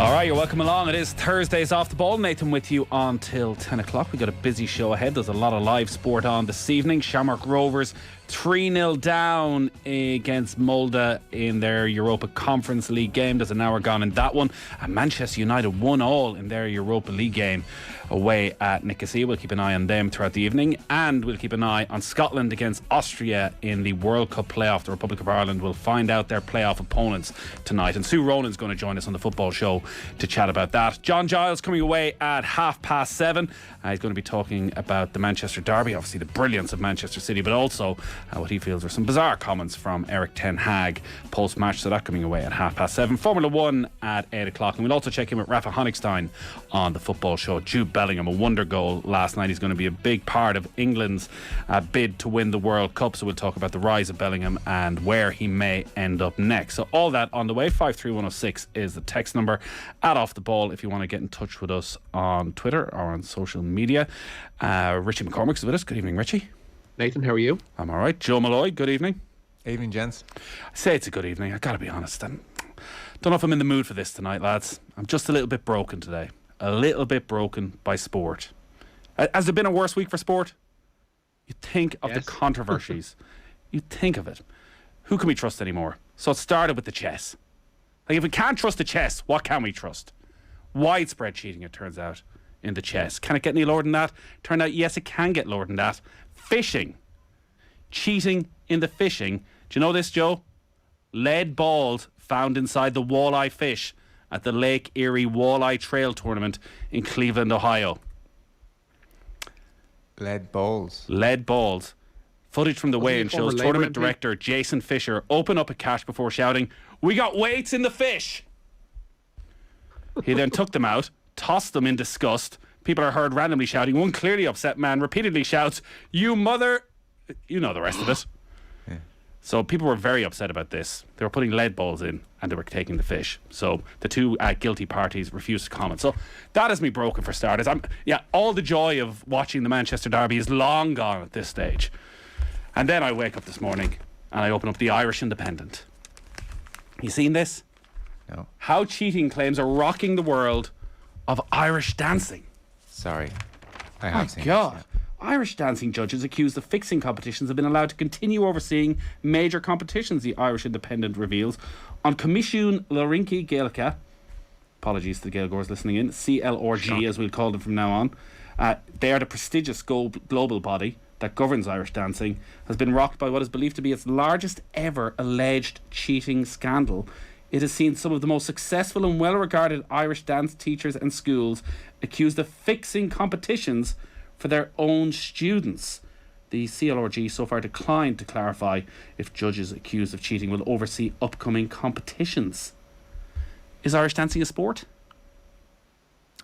All right, you're welcome along. It is Thursdays Off the Ball. Nathan with you until 10 o'clock. We've got a busy show ahead. There's a lot of live sport on this evening. Shamrock Rovers 3-0 down against Molloy in their Europa Conference League game. There's an hour gone in that one. And Manchester United 1-1 in their Europa League game away at Nicosia. We'll keep an eye on them throughout the evening. And we'll keep an eye on Scotland against Austria in the World Cup playoff. The Republic of Ireland will find out their playoff opponents tonight. And Sue Ronan's going to join us on the football show to chat about that. John Giles coming away at 7:30. He's going to be talking about the Manchester derby, obviously the brilliance of Manchester City, but also what he feels were some bizarre comments from Eric Ten Hag post-match. So that coming away at 7:30. Formula 1 at 8 o'clock. And we'll also check in with Rafa Honigstein on the football show. Jude Bellingham, a wonder goal last night. He's going to be a big part of England's bid to win the World Cup. So we'll talk about the rise of Bellingham and where he may end up next. So all that on the way. 53106 is the text number. At Off the Ball if you want to get in touch with us on Twitter or on social media. Richie McCormack's with us. Good evening, Richie. Nathan, how are you? I'm all right. Joe Molloy, good evening. Evening, gents. I say it's a good evening. I gotta be honest. I don't know if I'm in the mood for this tonight, lads. I'm just a little bit broken today. A little bit broken by sport. Has there been a worse week for sport? You think of the controversies. You think of it. Who can we trust anymore? So it started with the chess. Like, if we can't trust the chess, what can we trust? Widespread cheating, it turns out, in the chess. Can it get any lower than that? Turned out, yes, it can get lower than that. Fishing. Cheating in the fishing. Do you know this, Joe? Lead balls found inside the walleye fish at the Lake Erie Walleye Trail Tournament in Cleveland, Ohio. Lead balls. Lead balls. Footage from the weigh-in shows tournament director Jason Fisher open up a cache before shouting, "We got weights in the fish!" He then took them out, tossed them in disgust. People are heard randomly shouting. One clearly upset man repeatedly shouts, "You mother..." You know the rest of it. Yeah. So people were very upset about this. They were putting lead balls in and they were taking the fish. So the two guilty parties refused to comment. So that has me broken for starters. All the joy of watching the Manchester derby is long gone at this stage. And then I wake up this morning and I open up the Irish Independent. You seen this? No. How cheating claims are rocking the world of Irish dancing. Sorry. I have seen God. this, yeah. Irish dancing judges accused of fixing competitions have been allowed to continue overseeing major competitions, the Irish Independent reveals. On Comisiún Larinci Gaelcha, apologies to the Gaelgores listening in, CLRG as we'll call them from now on, they are the prestigious global body that governs Irish dancing, has been rocked by what is believed to be its largest ever alleged cheating scandal. It has seen some of the most successful and well-regarded Irish dance teachers and schools accused of fixing competitions for their own students. The CLRG so far declined to clarify if judges accused of cheating will oversee upcoming competitions. Is Irish dancing a sport?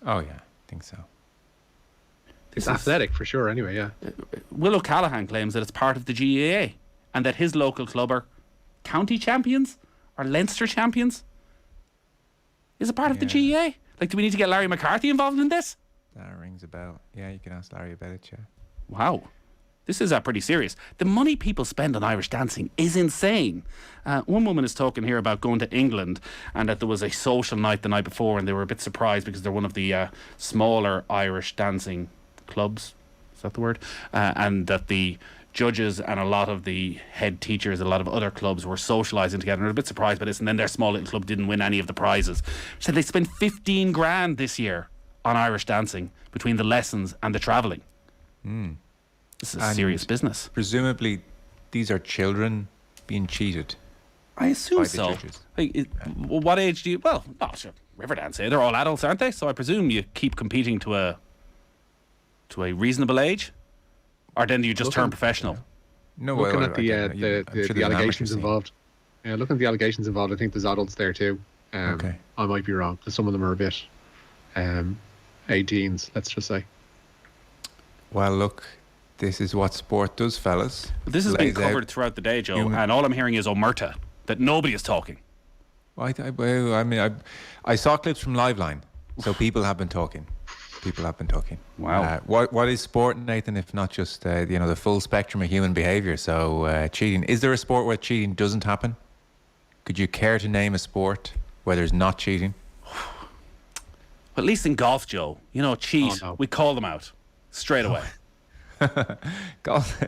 Oh, yeah. I think so. It's athletic for sure anyway, yeah. Will O'Callaghan claims that it's part of the GAA and that his local club are county champions or Leinster champions. Is it part of the GAA? Like, do we need to get Larry McCarthy involved in this? That rings a bell. Yeah, you can ask Larry about it, yeah. Wow. This is pretty serious. The money people spend on Irish dancing is insane. One woman is talking here about going to England and that there was a social night the night before and they were a bit surprised because they're one of the smaller Irish dancing clubs. Is that the word? And that the judges and a lot of the head teachers, a lot of other clubs were socialising together and they're a bit surprised by this, and then their small little club didn't win any of the prizes. So they spent 15 grand this year on Irish dancing between the lessons and the travelling. This is serious business. Presumably these are children being cheated. I assume by so. the judges. What age do you... Well, no, sure, Riverdance, they're all adults, aren't they? So I presume you keep competing to a reasonable age? Or then do you just turn professional? No, looking at the the allegations involved. Yeah, looking at the allegations involved, I think there's adults there too. Okay. I might be wrong because some of them are a bit 18s, let's just say. Well, look, this is what sport does, fellas. But this has been covered throughout the day, Joe, and all I'm hearing is omerta, that nobody is talking. I saw clips from Liveline, so people have been talking. Wow. What is sport, Nathan, if not just the full spectrum of human behaviour? So cheating. Is there a sport where cheating doesn't happen? Could you care to name a sport where there's not cheating? But at least in golf, Joe, cheat. Oh, no. We call them out straight away. Golf.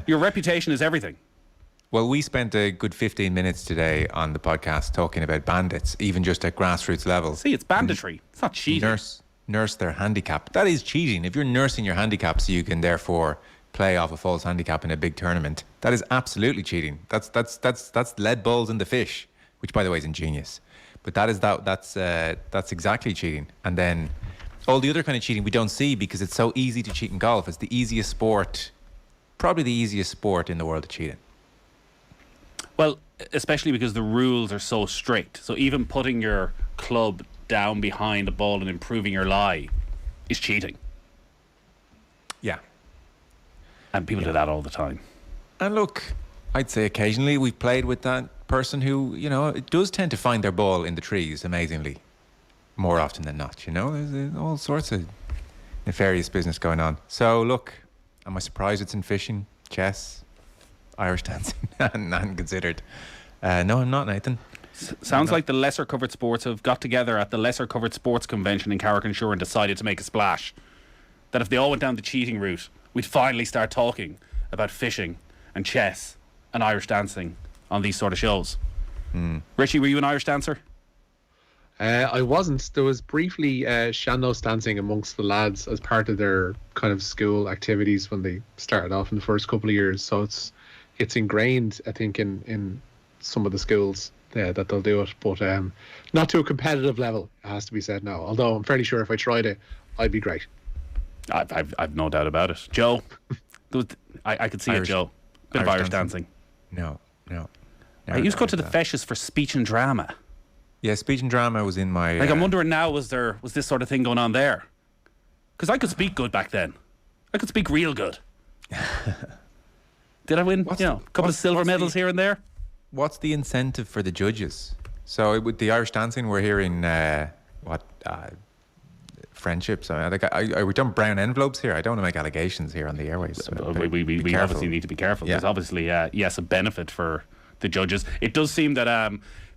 Your reputation is everything. Well, we spent a good 15 minutes today on the podcast talking about bandits, even just at grassroots level. See, it's banditry. It's not cheating. Nurse their handicap. That is cheating. If you're nursing your handicap so you can therefore play off a false handicap in a big tournament, that is absolutely cheating. That's lead balls in the fish, which by the way is ingenious. But that's exactly cheating. And then all the other kind of cheating we don't see because it's so easy to cheat in golf. It's the easiest sport, probably the easiest sport in the world to cheat in. Well, especially because the rules are so strict. So even putting your club down behind a ball and improving your lie is cheating. Yeah. And people do that all the time. And look, I'd say occasionally we've played with that person who, it does tend to find their ball in the trees, amazingly. More often than not, There's all sorts of nefarious business going on. So, look, am I surprised it's in fishing, chess, Irish dancing? None considered. No, I'm not, Nathan. Sounds like the lesser covered sports have got together at the lesser covered sports convention in Carrick-on-Shore and decided to make a splash. That if they all went down the cheating route, we'd finally start talking about fishing and chess and Irish dancing on these sort of shows. Richie, were you an Irish dancer? I wasn't. There was briefly shandos dancing amongst the lads as part of their kind of school activities when they started off in the first couple of years. So it's ingrained, I think, in some of the schools that they'll do it, but not to a competitive level, it has to be said now. Although I'm fairly sure if I tried it, I'd be great. I've no doubt about it. Joe, I could see it, Joe. Bit of Irish dancing. No. I used to go to the feshes for speech and drama. Yeah, speech and drama was in my... I'm wondering now, was this sort of thing going on there? Because I could speak good back then. I could speak real good. Did I win? A couple of silver medals here and there. What's the incentive for the judges? So with the Irish dancing, we're hearing friendships. We're done brown envelopes here. I don't want to make allegations here on the airways. We obviously need to be careful. Yeah. There's obviously, a benefit for the judges. It does seem that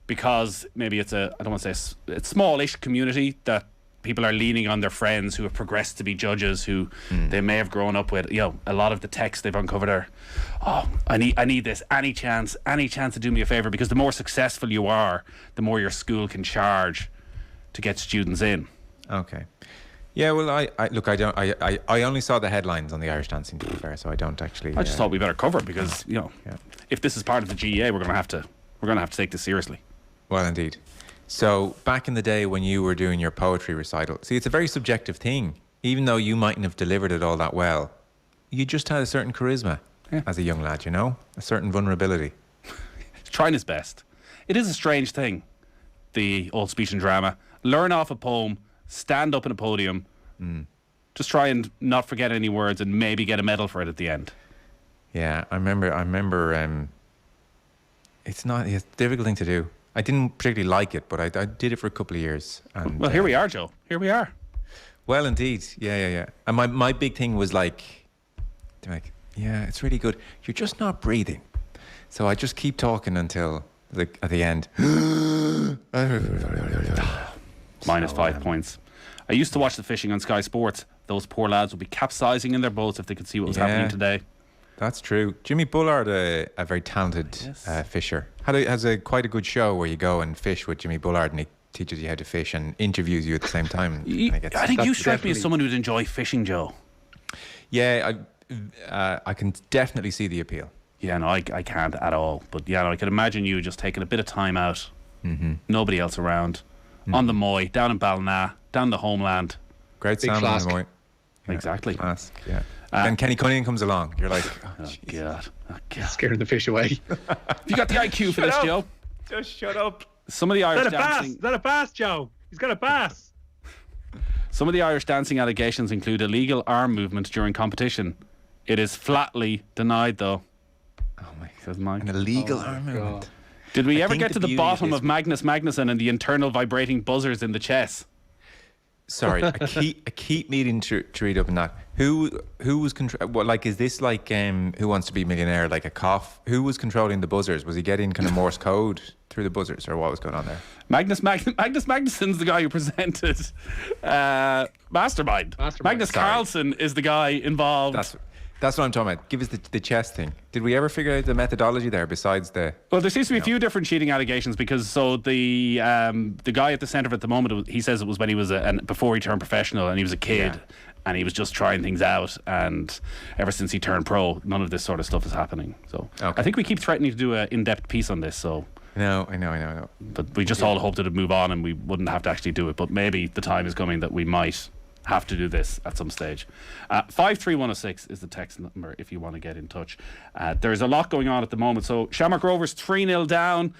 because maybe it's I don't want to say it's smallish community, that people are leaning on their friends who have progressed to be judges, who they may have grown up with. A lot of the texts they've uncovered are, I need this, any chance to do me a favour, because the more successful you are, the more your school can charge to get students in. Okay. Yeah, well, I only saw the headlines on the Irish dancing, to be fair, so I don't actually... I just thought we better cover it because, if this is part of the GEA, we're going to have to take this seriously. Well, indeed. So back in the day when you were doing your poetry recital, see, it's a very subjective thing. Even though you mightn't have delivered it all that well, you just had a certain charisma as a young lad, a certain vulnerability. He's trying his best. It is a strange thing, the old speech and drama. Learn off a poem, stand up in a podium, just try and not forget any words and maybe get a medal for it at the end. Yeah, I remember it's a difficult thing to do. I didn't particularly like it, but I did it for a couple of years. And, well, here we are, Joe. Here we are. Well, indeed. Yeah. And my big thing was like, it's really good. You're just not breathing. So I just keep talking until at the end. Minus 5 points. I used to watch the fishing on Sky Sports. Those poor lads would be capsizing in their boats if they could see what was happening today. That's true. Jimmy Bullard, a very talented fisher, has quite a good show where you go and fish with Jimmy Bullard and he teaches you how to fish and interviews you at the same time. I think you strike me as someone who'd enjoy fishing, Joe. Yeah, I can definitely see the appeal. Yeah, no, I can't at all. But I can imagine you just taking a bit of time out, nobody else around, on the Molloy, down in Ballina, down the homeland. Great salmon on the Molloy. Yeah, exactly. Flask, yeah. Then Kenny Cunningham comes along. You're like, oh God. Scaring the fish away. Have you got the IQ for this, Joe? Just shut up. Some of the Irish dancing... Is that a bass, Joe? He's got a bass. Some of the Irish dancing allegations include illegal arm movement during competition. It is flatly denied, though. Oh my Says Mike. An illegal arm movement. Did we ever get to the bottom of Magnus Magnusson and the internal vibrating buzzers in the chess? Sorry, I keep needing to read up on that. Who was is this like Who Wants to Be a Millionaire, like a cough? Who was controlling the buzzers? Was he getting kind of Morse code through the buzzers, or what was going on there? Magnus Magnussen's the guy who presented Mastermind. Magnus Carlsen is the guy involved. That's what I'm talking about. Give us the chess thing. Did we ever figure out the methodology there besides the... Well, there seems to be a few different cheating allegations because the guy at the centre of it at the moment, he says it was when he was before he turned professional and he was a kid and he was just trying things out, and ever since he turned pro, none of this sort of stuff is happening. So I think we keep threatening to do an in-depth piece on this, so... No, I know. But we just all hoped it would move on and we wouldn't have to actually do it. But maybe the time is coming that we might have to do this at some stage. 53106 is the text number if you want to get in touch. There's a lot going on at the moment. So Shamrock Rovers 3-0 down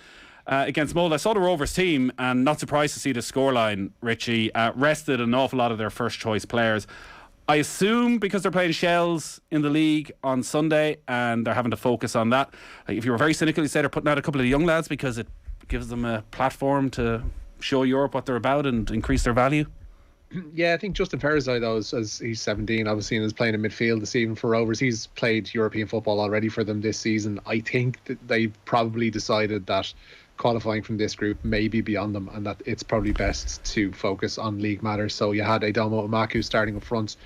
against Molloy. I saw the Rovers team and not surprised to see the scoreline, Richie. Rested an awful lot of their first choice players. I assume because they're playing Shells in the league on Sunday and they're having to focus on that. If you were very cynical, you say they're putting out a couple of the young lads because it gives them a platform to show Europe what they're about and increase their value. Yeah, I think Justin Perizai, though, as he's 17, obviously, and is playing in midfield this evening for Rovers. He's played European football already for them this season. I think that they've probably decided that qualifying from this group may be beyond them and that it's probably best to focus on league matters. So you had Adomo Amaku starting up front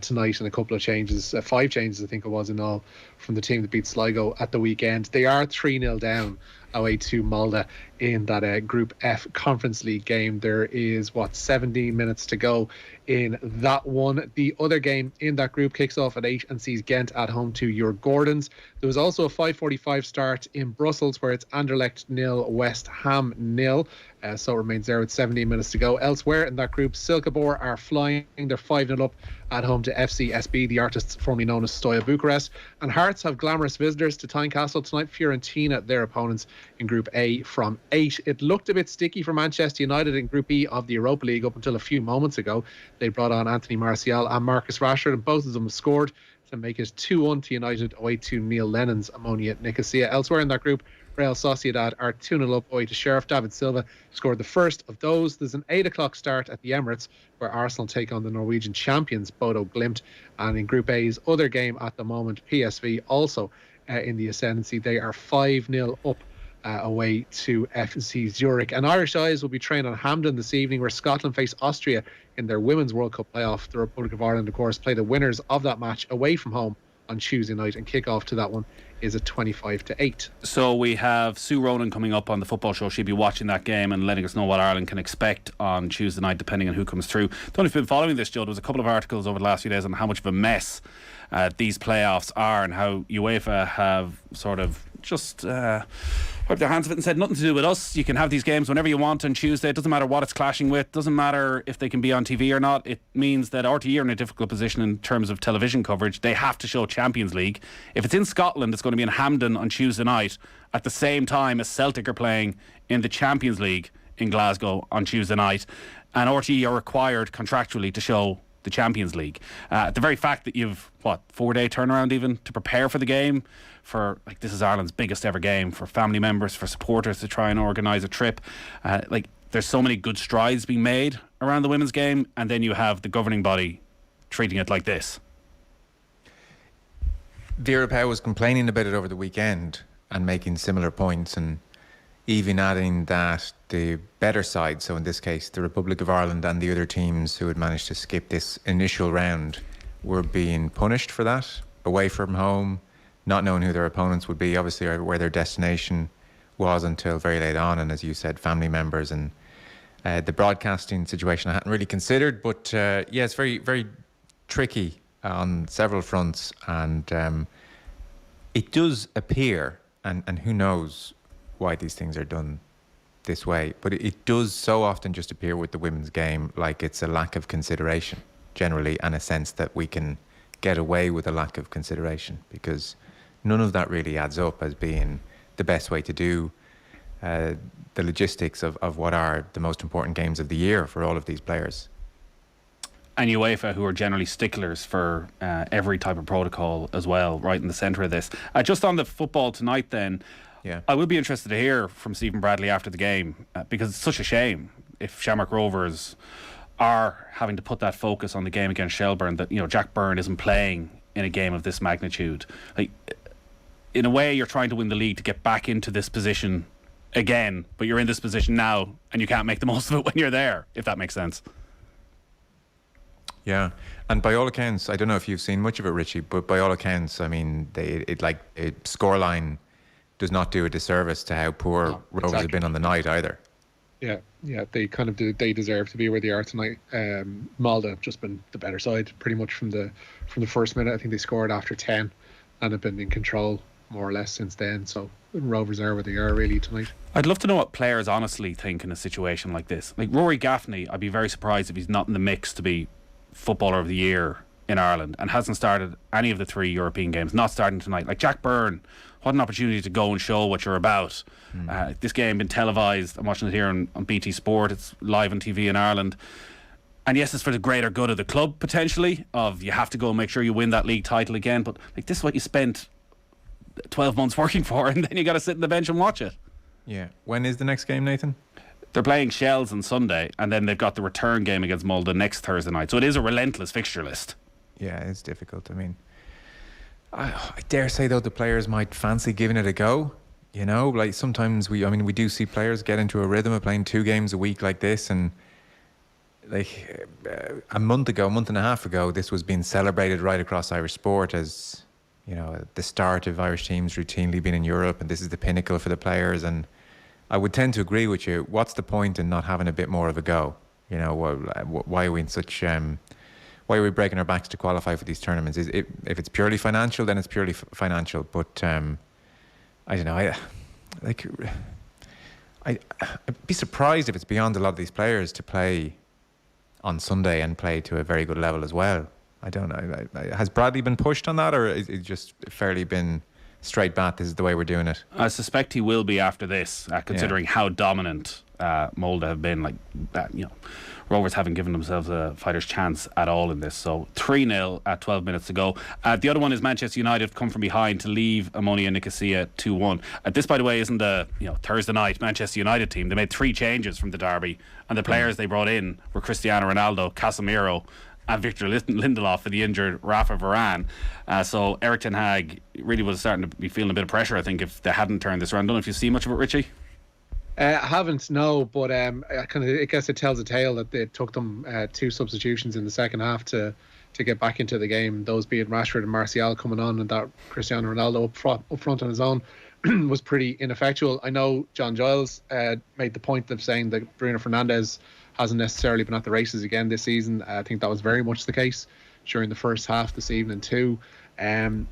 tonight and a couple of changes, 5 changes I think it was in all, from the team that beat Sligo at the weekend. They are 3-0 down away to Molde in that Group F Conference League game. There is 17 minutes to go in that one. The other game in that group kicks off at 8 and sees Ghent at home to your Gordons. There was also a 5:45 start in Brussels where it's Anderlecht 0, West Ham 0. So it remains there with 17 minutes to go. Elsewhere in that group, Silkeborg are flying. They're 5-0 up at home to FC SB, the artists formerly known as Stoya Bucharest. And Hearts have glamorous visitors to Tynecastle tonight. Fiorentina, their opponents in Group A from 8. It looked a bit sticky for Manchester United in Group E of the Europa League up until a few moments ago. They brought on Anthony Martial and Marcus Rashford, and both of them scored to make it 2-1 to United away to Neil Lennon's Ammonia Nicosia. Elsewhere in that group, Real Sociedad are 2-0 up away to Sheriff. David Silva scored the first of those. There's an 8 o'clock start at the Emirates where Arsenal take on the Norwegian champions Bodo Glimt. And in Group A's other game at the moment, PSV also in the ascendancy. They are 5-0 up away to FC Zurich. And Irish Eyes will be trained on Hampden this evening where Scotland face Austria in their Women's World Cup playoff. The Republic of Ireland, of course, play the winners of that match away from home on Tuesday night, and kick-off to that one is at 25-8. So we have Sue Ronan coming up on the football show. She'll be watching that game and letting us know what Ireland can expect on Tuesday night, depending on who comes through. Don't know if you've been following this, Joe. There was a couple of articles over the last few days on how much of a mess these playoffs are and how UEFA have sort of just wiped their hands of it and said nothing to do with us. You can have these games whenever you want on Tuesday. It doesn't matter what it's clashing with. Doesn't matter if they can be on TV or not. It means that RTE are in a difficult position in terms of television coverage. They have to show Champions League. If it's in Scotland, it's going to be in Hampden on Tuesday night at the same time as Celtic are playing in the Champions League in Glasgow on Tuesday night. And RTE are required contractually to show the Champions League. The very fact that you've 4-day turnaround even to prepare for the game, for this is Ireland's biggest ever game, for family members, for supporters to try and organise a trip, there's so many good strides being made around the women's game, and then you have the governing body treating it like this. Vera Pauw was complaining about it over the weekend and making similar points, and even adding that the better side, so in this case the Republic of Ireland and the other teams who had managed to skip this initial round, were being punished for that, away from home, not knowing who their opponents would be, obviously, or where their destination was until very late on. And as you said, family members and the broadcasting situation I hadn't really considered, but it's very, very tricky on several fronts. And it does appear, and who knows why these things are done this way, but it does so often just appear with the women's game like it's a lack of consideration generally, and a sense that we can get away with a lack of consideration, because none of that really adds up as being the best way to do the logistics of what are the most important games of the year for all of these players. And UEFA, who are generally sticklers for every type of protocol as well, right in the centre of this. Just on the football tonight then, I will be interested to hear from Stephen Bradley after the game, because it's such a shame if Shamrock Rovers are having to put that focus on the game against Shelbourne, that, you know, Jack Byrne isn't playing in a game of this magnitude. Like, in a way, you're trying to win the league to get back into this position again, but you're in this position now and you can't make the most of it when you're there, if that makes sense. Yeah, and by all accounts, I don't know if you've seen much of it, Richie, but by all accounts, I mean, scoreline does not do a disservice to how poor Rovers have been on the night either. Yeah, they kind of do. They deserve to be where they are tonight. Molde have just been the better side pretty much from the first minute. I think they scored after 10 and have been in control more or less since then. So Rovers are where they are really tonight. I'd love to know what players honestly think in a situation like this. Like Rory Gaffney, I'd be very surprised if he's not in the mix to be Footballer of the Year in Ireland and hasn't started any of the 3 European games, not starting tonight. Like Jack Byrne, what an opportunity to go and show what you're about. This game been televised. I'm watching it here on BT Sport. It's live on TV in Ireland. And yes, it's for the greater good of the club, potentially, of you have to go and make sure you win that league title again. But like, this is what you spent 12 months working for, and then you got to sit on the bench and watch it. Yeah. When is the next game, Nathan? They're playing Shells on Sunday, and then they've got the return game against Molde next Thursday night. So it is a relentless fixture list. Yeah, it's difficult. I mean, I dare say, though, the players might fancy giving it a go. You know, like sometimes we do see players get into a rhythm of playing 2 games a week like this, and like a month and a half ago, this was being celebrated right across Irish sport as, you know, the start of Irish teams routinely being in Europe, and this is the pinnacle for the players. And I would tend to agree with you. What's the point in not having a bit more of a go? You know, why are we in such? Why are we breaking our backs to qualify for these tournaments? If it's purely financial, then it's purely financial. But I don't know. I'd be surprised if it's beyond a lot of these players to play on Sunday and play to a very good level as well. I don't know. Has Bradley been pushed on that, or is it just fairly been straight bat? This is the way we're doing it. I suspect he will be after this, considering how dominant Molde have been. Like, you know, Rovers haven't given themselves a fighter's chance at all in this. So 3-0 at 12 minutes to go. The other one is Manchester United have come from behind to leave Ammonia Nicosia 2-1. This, by the way, isn't the Thursday night Manchester United team. They made 3 changes from the derby, and the players they brought in were Cristiano Ronaldo, Casemiro, and Victor Lindelof for the injured Rafa Varane. So Eric Ten Hag really was starting to be feeling a bit of pressure, I think, if they hadn't turned this around. I don't know if you see much of it, Richie. I haven't, no, but I guess it tells a tale that it took them 2 substitutions in the second half to get back into the game. Those being Rashford and Martial coming on, and that Cristiano Ronaldo up front on his own was pretty ineffectual. I know John Giles made the point of saying that Bruno Fernandes hasn't necessarily been at the races again this season. I think that was very much the case during the first half this evening too.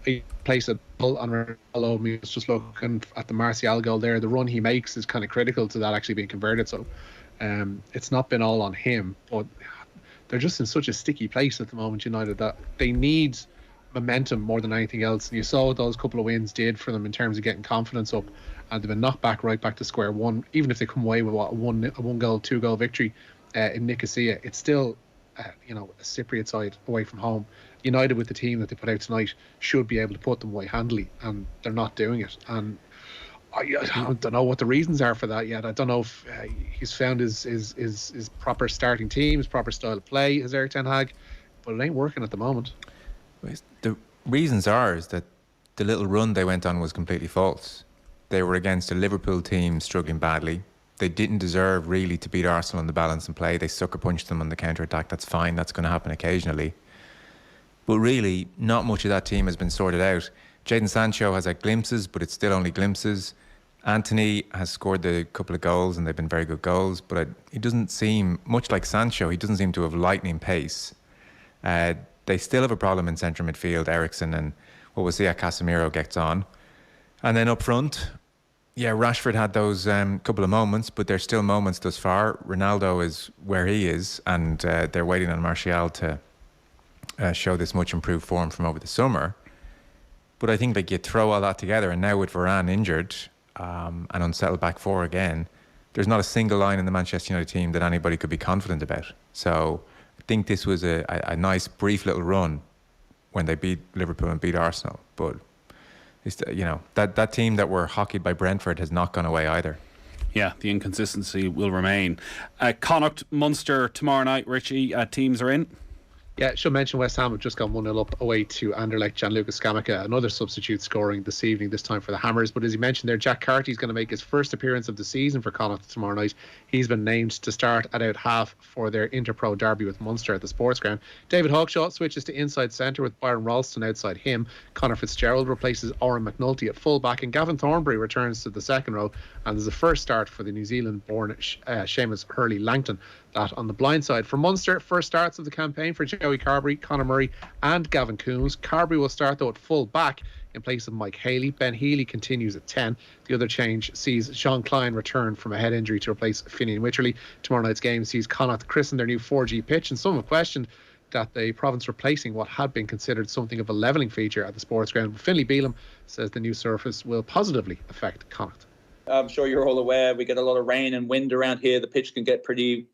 He placed a pull on Ronaldo. I was just looking at the Martial goal there. The run he makes is kind of critical to that actually being converted. So it's not been all on him, but they're just in such a sticky place at the moment, United, that they need momentum more than anything else. And you saw what those couple of wins did for them in terms of getting confidence up, and they've been knocked right back to square one. Even if they come away with a 1-goal, 2-goal victory in Nicosia, it's still a Cypriot side away from home. United, with the team that they put out tonight, should be able to put them away handily, and they're not doing it. And I don't know what the reasons are for that yet. I don't know if he's found his proper starting team, his proper style of play as Eric Ten Hag, but it ain't working at the moment. The reasons is that the little run they went on was completely false. They were against a Liverpool team struggling badly. They didn't deserve really to beat Arsenal on the balance and play. They sucker punched them on the counter-attack. That's fine. That's going to happen occasionally. But really, not much of that team has been sorted out. Jadon Sancho has had glimpses, but it's still only glimpses. Anthony has scored a couple of goals, and they've been very good goals. But he doesn't seem, much like Sancho, he doesn't seem to have lightning pace. They still have a problem in central midfield, Eriksen, and what we'll see how Casemiro gets on. And then up front, Rashford had those couple of moments, but there's still moments thus far. Ronaldo is where he is, and they're waiting on Martial to show this much improved form from over the summer. But I think you throw all that together, and now with Varane injured and unsettled back 4 again, there's not a single line in the Manchester United team that anybody could be confident about. So I think this was a nice brief little run when they beat Liverpool and beat Arsenal. But it's, that team that were hockeyed by Brentford has not gone away either. Yeah, the inconsistency will remain. Connacht, Munster tomorrow night. Richie, teams are in. Yeah, should mention West Ham have just gone 1-0 up away to Anderlecht. Gianluca Scamacca, another substitute scoring this evening, this time for the Hammers. But as you mentioned there, Jack Carty's going to make his first appearance of the season for Connacht tomorrow night. He's been named to start at out half for their Interpro derby with Munster at the Sports Ground. David Hawkshaw switches to inside centre with Byron Ralston outside him. Conor Fitzgerald replaces Oren McNulty at full-back, and Gavin Thornbury returns to the second row. And there's a first start for the New Zealand-born Seamus Hurley-Langton. That on the blind side. For Munster, first starts of the campaign for Joey Carbery, Conor Murray and Gavin Coombs. Carbery will start though at full back in place of Mike Haley. Ben Healy continues at 10. The other change sees Sean Klein return from a head injury to replace Finian Wycherley. Tomorrow night's game sees Connacht christen their new 4G pitch, and some have questioned that the province replacing what had been considered something of a levelling feature at the Sports Ground. But Finlay Beelum says the new surface will positively affect Connacht. I'm sure you're all aware we get a lot of rain and wind around here. The pitch can get pretty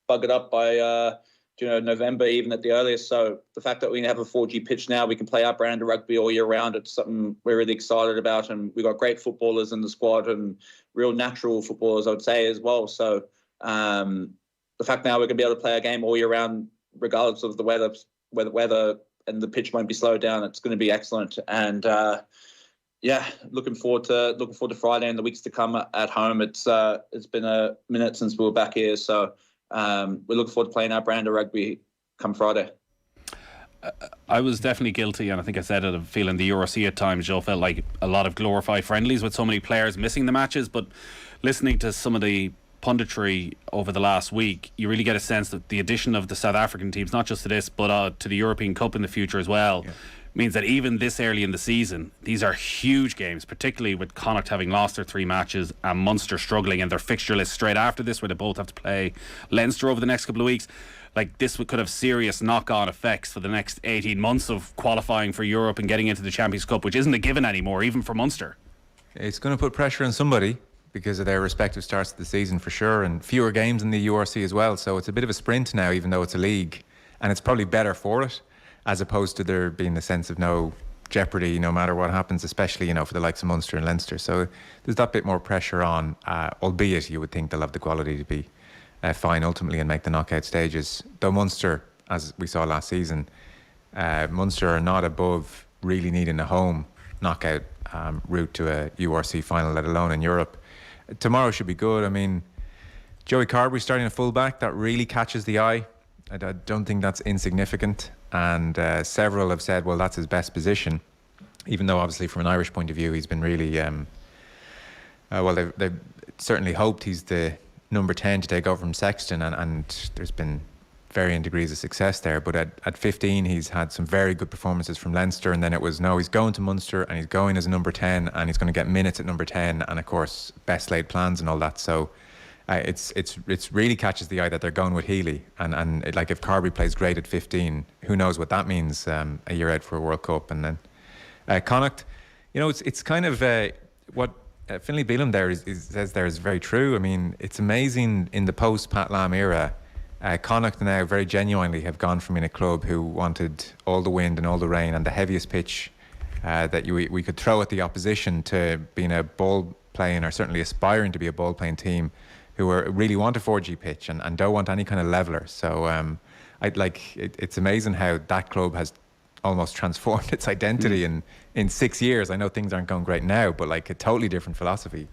buggered up by November, even at the earliest. So the fact that we have a 4G pitch now, we can play our brand of rugby all year round. It's something we're really excited about, and we've got great footballers in the squad and real natural footballers, I would say, as well. So the fact now we're going to be able to play our game all year round, regardless of the weather and the pitch won't be slowed down. It's going to be excellent. And looking forward to Friday and the weeks to come at home. It's been a minute since we were back here, so we look forward to playing our brand of rugby come Friday. I was definitely guilty, and I think I said it, of feeling the Euro C at times. Joe, felt like a lot of glorified friendlies with so many players missing the matches. But listening to some of the punditry over the last week, you really get a sense that the addition of the South African teams, not just to this, but to the European Cup in the future as well, means that even this early in the season, these are huge games, particularly with Connacht having lost their 3 matches and Munster struggling in their fixture list straight after this, where they both have to play Leinster over the next couple of weeks. Like, this could have serious knock-on effects for the next 18 months of qualifying for Europe and getting into the Champions Cup, which isn't a given anymore, even for Munster. It's going to put pressure on somebody because of their respective starts of the season for sure, and fewer games in the URC as well. So it's a bit of a sprint now, even though it's a league, and it's probably better for it, as opposed to there being a sense of no jeopardy no matter what happens, especially for the likes of Munster and Leinster. So there's that bit more pressure on, albeit you would think they'll have the quality to be fine ultimately and make the knockout stages. Though Munster, as we saw last season, Munster are not above really needing a home knockout route to a URC final, let alone in Europe. Tomorrow should be good. I mean, Joey Carbery starting at fullback, that really catches the eye. I don't think that's insignificant. And several have said, well, that's his best position, even though obviously from an Irish point of view, he's been really, they've certainly hoped he's the number 10 to take over from Sexton, and there's been varying degrees of success there. But at 15, he's had some very good performances from Leinster, and then it was, no, he's going to Munster and he's going as a number 10 and he's going to get minutes at number 10 and, of course, best laid plans and all that. So it's really catches the eye that they're going with Healy, and like if Carbery plays great at 15, who knows what that means a year out for a World Cup. And then Connacht, it's kind of what Finlay Beelum there says there is very true. I mean, it's amazing in the post Pat Lam era. Connacht now very genuinely have gone from being a club who wanted all the wind and all the rain and the heaviest pitch that we could throw at the opposition, to being a ball playing, or certainly aspiring to be a ball playing team who really want a 4G pitch and don't want any kind of leveler. So it's amazing how that club has almost transformed its identity in 6 years. I know things aren't going great now, but like a totally different philosophy.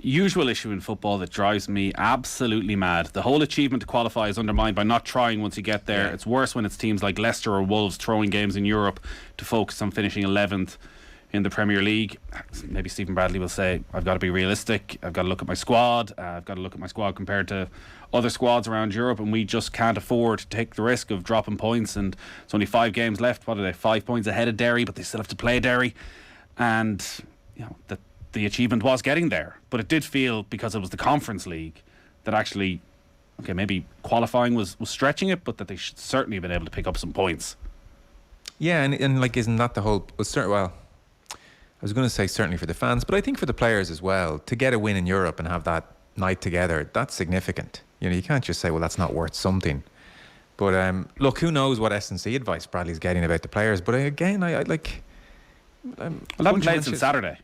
Usual issue in football that drives me absolutely mad. The whole achievement to qualify is undermined by not trying once you get there. Yeah. It's worse when it's teams like Leicester or Wolves throwing games in Europe to focus on finishing 11th in the Premier League. Maybe Stephen Bradley will say, I've got to be realistic, I've got to look at my squad, I've got to look at my squad compared to other squads around Europe, and we just can't afford to take the risk of dropping points. And it's only 5 games left. What are they, 5 points ahead of Derry, but they still have to play Derry. And the achievement was getting there, but it did feel, because it was the Conference League, that actually, maybe qualifying was stretching it, but that they should certainly have been able to pick up some points. Yeah, and like, isn't that the whole? Well, I was going to say certainly for the fans, but I think for the players as well, to get a win in Europe and have that night together, that's significant. You can't just say, well, that's not worth something. But look, who knows what S&C advice Bradley's getting about the players? But again, I like. Well, I haven't played since Saturday.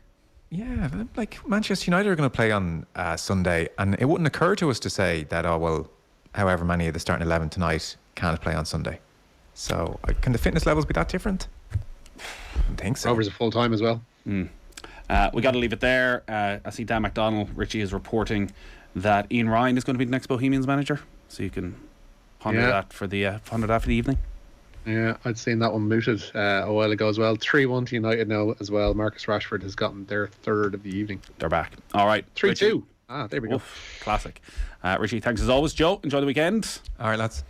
Yeah, like Manchester United are going to play on Sunday, and it wouldn't occur to us to say that, oh, well, however many of the starting 11 tonight can't play on Sunday. So can the fitness levels be that different? I don't think so. Rovers are full time as well. We got to leave it there. I see Dan McDonnell, Richie, is reporting that Ian Ryan is going to be the next Bohemians manager. So you can ponder that for the evening. Yeah, I'd seen that one mooted a while ago as well. 3-1 to United now as well. Marcus Rashford has gotten their third of the evening. They're back. All right. 3-2. There we go. Classic. Richie, thanks as always. Joe, enjoy the weekend. All right, lads.